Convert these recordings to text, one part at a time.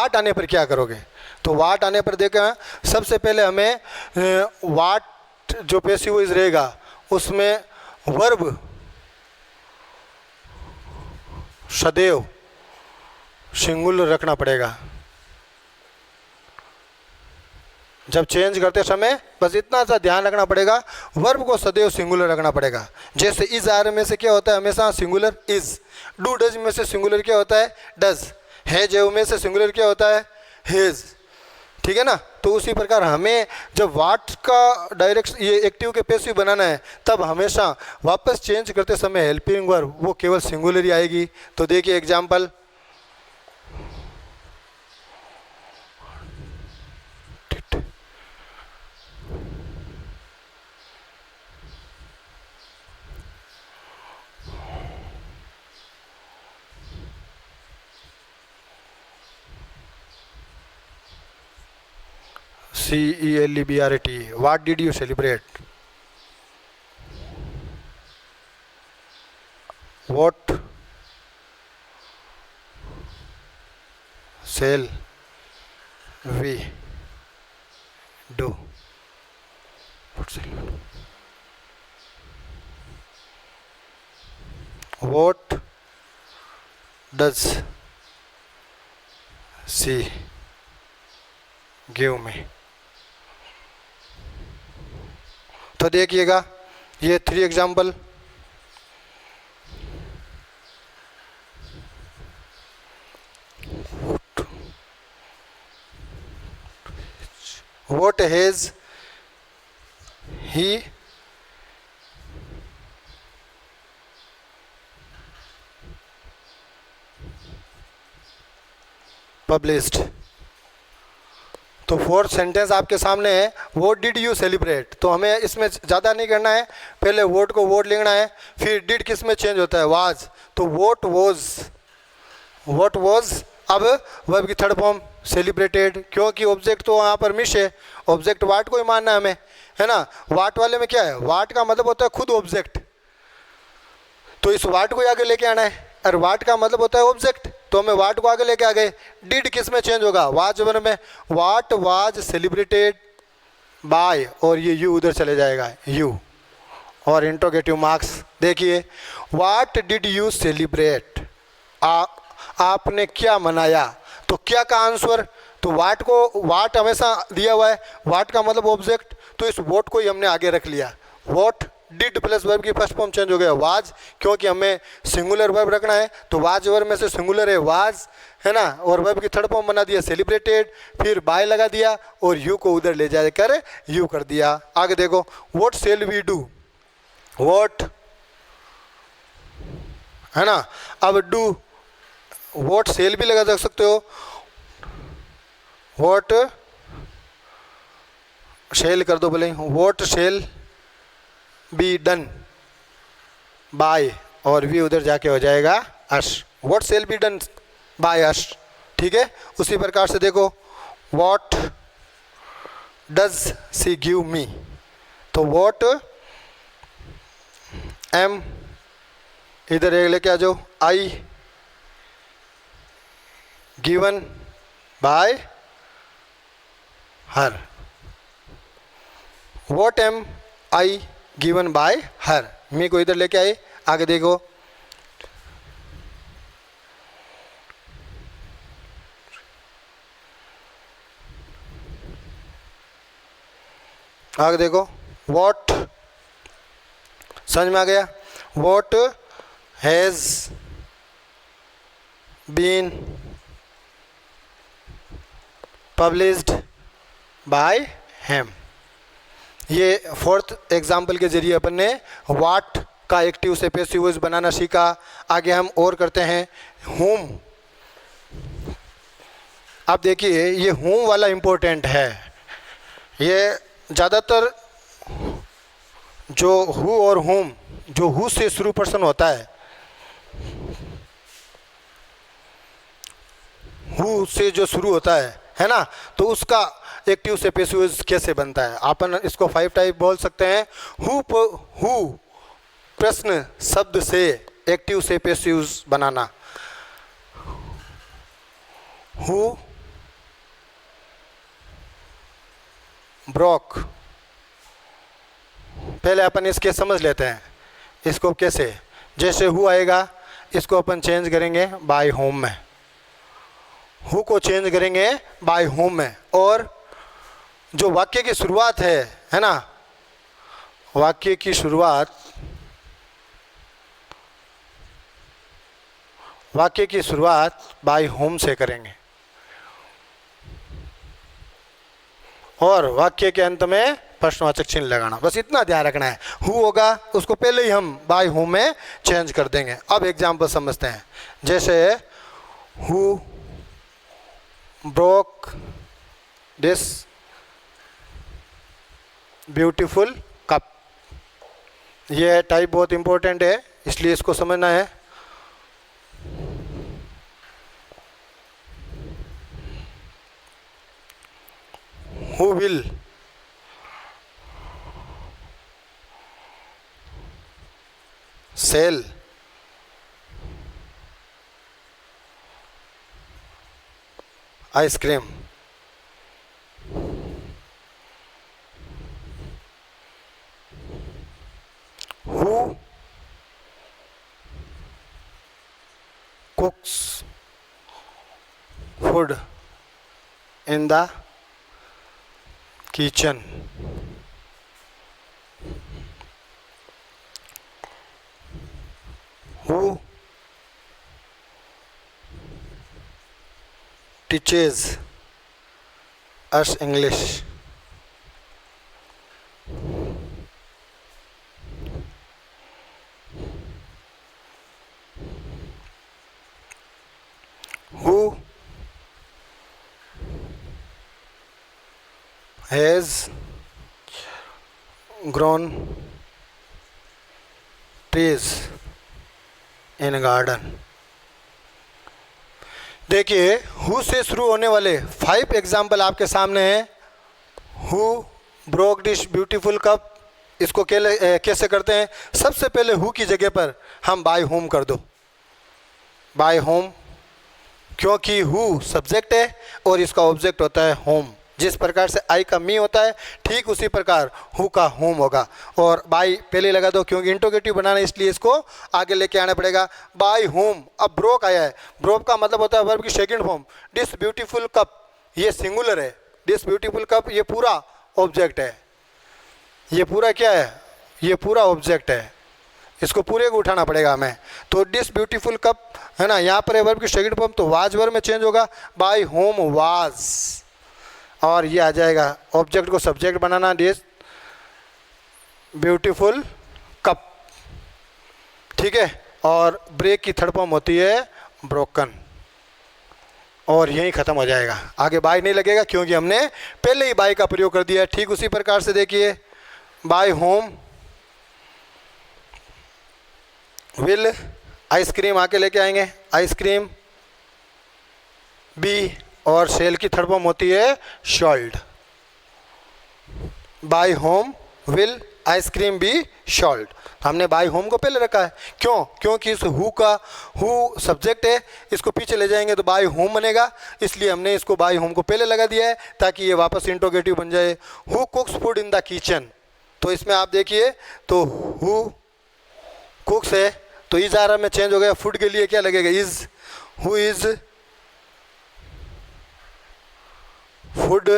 वाट आने पर क्या करोगे? तो वाट आने पर देखा, सबसे पहले हमें वाट जो पैसिव वॉइस रहेगा उसमें वर्ब सदैव सिंगुलर रखना पड़ेगा। जब चेंज करते समय बस इतना सा ध्यान रखना पड़ेगा, वर्ब को सदैव सिंगुलर रखना पड़ेगा। जैसे इज आर में से क्या होता है? हमेशा सिंगुलर इज। डू डज में से सिंगुलर क्या होता है? डज। है जो में से सिंगुलर क्या होता है? हेज। ठीक है ना? तो उसी प्रकार हमें जब वाट का डायरेक्ट ये एक्टिव के पैसिव बनाना है, तब हमेशा वापस चेंज करते समय हेल्पिंग वर्ब वो केवल सिंगुलर ही आएगी। तो देखिए example, CELEBRAT, what did you celebrate? What shall we do? What does she give me? तो देखिएगा ये 3 example. What has he published? तो फोर्थ सेंटेंस आपके सामने है, वॉट डिड यू सेलिब्रेट। तो हमें इसमें ज़्यादा नहीं करना है, पहले वॉट को वॉट लिखना है, फिर डिड किस में चेंज होता है? वाज। तो वॉट वॉज अब वर्ब की थर्ड फॉर्म सेलिब्रेटेड, क्योंकि ऑब्जेक्ट तो वहाँ पर मिस है, ऑब्जेक्ट वाट को ही मानना है हमें, है ना? वाट वाले में क्या है? वाट का मतलब होता है खुद ऑब्जेक्ट, तो इस वाट को आगे लेके आना है, और वाट का मतलब होता है ऑब्जेक्ट, तो हमें वाट को आगे लेके आ गए। डिड किस में चेंज होगा? वाज वर्ब में। वाट वाज सेलिब्रेटेड बाय, और ये यू उधर चले जाएगा, यू और इंट्रोगेटिव मार्क्स। देखिए वाट डिड यू सेलिब्रेट, आपने क्या मनाया। तो क्या का आंसर? तो वाट को, वाट हमेशा दिया हुआ है, वाट का मतलब ऑब्जेक्ट, तो इस वॉट को ही हमने आगे रख लिया। वॉट डिड प्लस वर्ब की फर्स्ट फॉर्म चेंज हो गया वाज, क्योंकि हमें सिंगुलर वर्ब रखना है, तो वाज वर्ब में से सिंगुलर है वाज, है ना? और वर्ब की थर्ड फॉर्म बना दिया सेलिब्रेटेड, फिर बाय लगा दिया और यू को उधर ले जाकर यू कर दिया। आगे देखो, what shall we do, what, है ना? अब डू, व्हाट शेल भी लगा सकते हो, व्हाट शेल कर दो बोले, what shall be done by, और वी उधर जाके हो जाएगा us, what shall be done by us. ठीक है? उसी प्रकार से देखो, what does she give me, तो व्हाट एम इधर एक लेके आ जाओ, I given by her, what am I given by her, me को इधर लेके आए। आगे देखो, आगे देखो, व्हाट, समझ में आ गया? What has been published by him. ये फोर्थ एग्जाम्पल के जरिए अपन ने वाट का एक्टिव से पैसिव वॉइस बनाना सीखा। आगे हम और करते हैं हुम। अब देखिए ये हुम वाला इम्पोर्टेंट है, ये ज़्यादातर जो हु और हुम, जो हु से शुरू पर्सन होता है, हु से जो शुरू होता है ना, तो उसका एक्टिव से पैसिव वॉइस कैसे बनता है? अपन इसको 5 टाइप बोल सकते हैं। हु प्रश्न शब्द से एक्टिव से पैसिव बनाना, हु ब्रोक। पहले अपन इसके समझ लेते हैं इसको कैसे। जैसे हु आएगा इसको अपन चेंज करेंगे बाय होम में, हु को चेंज करेंगे बाय होम में। और जो वाक्य की शुरुआत है ना, वाक्य की शुरुआत बाय होम से करेंगे और वाक्य के अंत में प्रश्नवाचक चिन्ह लगाना। बस इतना ध्यान रखना है। हु होगा उसको पहले ही हम बाय होम में चेंज कर देंगे। अब एग्जाम्पल समझते हैं। जैसे who broke this beautiful cup. ये टाइप बहुत इंपॉर्टेंट है इसलिए इसको समझना है। Who will sell ice cream. Who cooks food in the kitchen? Who teaches us English? Who has grown trees in garden? देखिए हु से शुरू होने वाले 5 एग्जाम्पल आपके सामने हैं। Who broke this beautiful cup, इसको कैसे करते हैं। सबसे पहले हु की जगह पर हम बाय होम कर दो, बाय होम, क्योंकि हु सब्जेक्ट है और इसका ऑब्जेक्ट होता है होम। जिस प्रकार से आई का मी होता है ठीक उसी प्रकार हु का होम होगा। और बाय पहले लगा दो क्योंकि इंट्रोगेटिव बनाना है इसलिए इसको आगे लेके आना पड़ेगा। Bye home. अब ब्रोक आया है, ब्रोक का मतलब होता है वर्ब की second form. This beautiful cup, ये सिंगुलर है। दिस ब्यूटीफुल कप ये पूरा ऑब्जेक्ट है। ये पूरा क्या है, ये पूरा ऑब्जेक्ट है। इसको पूरे को उठाना पड़ेगा हमें। तो दिस ब्यूटीफुल कप है ना, यहाँ पर है वर्ब की सेकंड फॉर्म तो वाज वर्ब में चेंज होगा। बाय होम वाज, और ये आ जाएगा ऑब्जेक्ट को subject banana. This beautiful cup, ठीक है। और ब्रेक की थर्ड फॉर्म होती है ब्रोकन, और यहीं ख़त्म हो जाएगा। आगे बाय नहीं लगेगा क्योंकि हमने पहले ही बाय का प्रयोग कर दिया है। ठीक उसी प्रकार से देखिए बाय होम विल आइसक्रीम आके लेके आएंगे, आइसक्रीम बी, और सेल की थर्ड फॉर्म होती है sold. By whom will ice cream be sold. हमने बाय होम को पहले रखा है, क्यों, क्योंकि इस हु का, हु सब्जेक्ट है, इसको पीछे ले जाएंगे तो बाय होम बनेगा, इसलिए हमने इसको बाय होम को पहले लगा दिया है ताकि ये वापस इंट्रोगेटिव बन जाए। Who कुक्स food in the kitchen, तो इसमें आप देखिए तो हु कुक्स है तो इज आर में चेंज हो गया। फूड के लिए क्या लगेगा, is. Who is food,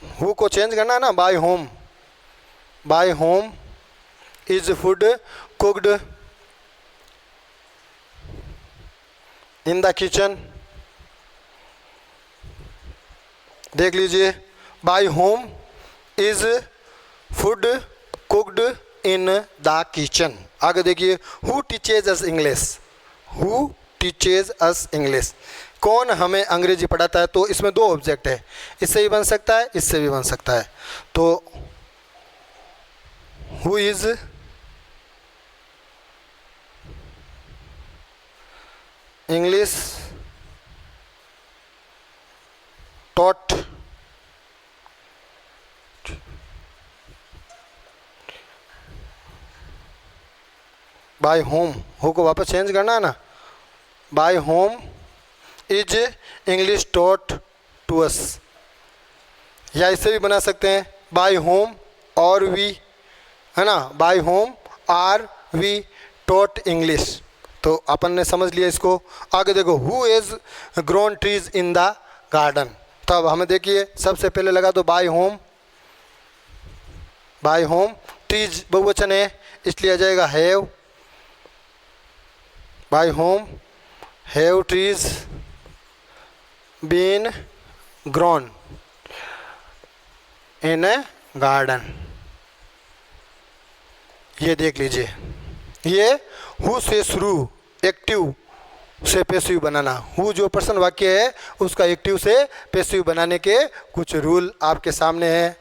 who को चेंज करना है ना, by whom. By whom is food cooked in the kitchen. देख लीजिए by whom is food cooked in the kitchen. आगे देखिए who teaches us English, who teaches us English, कौन हमें अंग्रेजी पढ़ाता है। तो इसमें 2 ऑब्जेक्ट है, इससे भी बन सकता है, इससे भी बन सकता है। तो who is English taught by whom, who को वापस चेंज करना है ना, by whom is English taught to us. या इससे भी बना सकते हैं बाय होम और वी, है ना, by whom are we taught English. तो अपन ने समझ लिया इसको। आगे देखो, who is grown trees in the garden. तो अब हमें देखिए सबसे पहले लगा तो by whom, by whom, trees बहुवचन है इसलिए आ जाएगा have, by whom have trees been grown in a garden. ये देख लीजिए, ये हु से शुरू एक्टिव से पैसिव बनाना, हु जो प्रश्न वाक्य है उसका एक्टिव से पैसिव बनाने के कुछ रूल आपके सामने है।